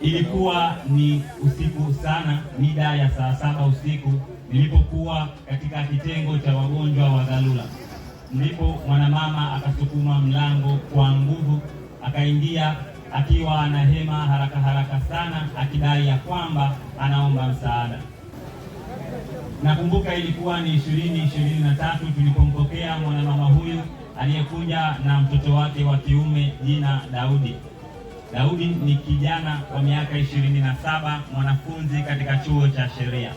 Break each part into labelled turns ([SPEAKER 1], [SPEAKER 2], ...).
[SPEAKER 1] Ilikuwa ni usiku sana, mida ya saa 7 usiku, nilipokuwa katika kitengo cha wagonjwa wa dharura. Ndipo mwanamama akasukuma mlango kwa nguvu, akaingia akiwa anahema haraka haraka sana, akidai ya kwamba anaomba msaada. Nakumbuka ilikuwa ni 2023 tulipompokea mwanamama huyu aliyekuja na mtoto wake wa kiume jina Daudi. Daudi ni kijana wa miaka 27, mwanafunzi katika chuo cha sheria.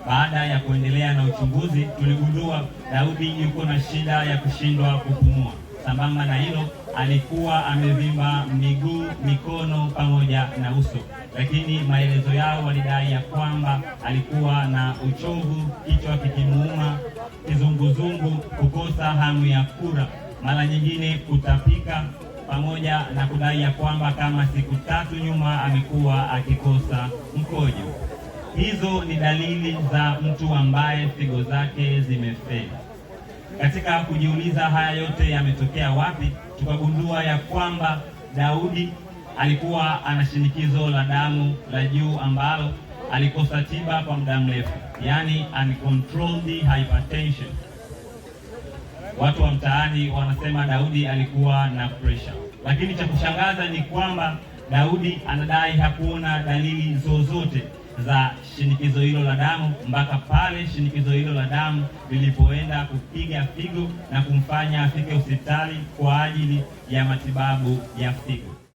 [SPEAKER 1] Baada ya kuendelea na uchunguzi, tuligundua Daudi yuko na shida ya kushindwa kupumua. Sambamba na hilo, alikuwa amevimba miguu, mikono pamoja na uso. Lakini maelezo yao walidai ya kwamba alikuwa na uchovu, kichwa kikimuuma, kizunguzungu, kukosa hamu ya kula, mara nyingine kutapika, pamoja na kudai ya kwamba kama siku 3 nyuma amekuwa akikosa mkojo. Hizo ni dalili za mtu ambaye figo zake zimefeli. Katika kujiuliza haya yote yametokea wapi, tukagundua ya kwamba Daudi alikuwa ana shinikizo la damu la juu ambalo alikosa tiba kwa muda mrefu, yani uncontrolled hypertension. Watu wa mtaani wanasema Daudi alikuwa na pressure. Lakini cha kushangaza ni kwamba Daudi anadai hakuona dalili zozote za shinikizo hilo la damu mpaka pale shinikizo hilo la damu lilipoenda kupiga figo na kumfanya afike hospitali kwa ajili ya matibabu ya figo.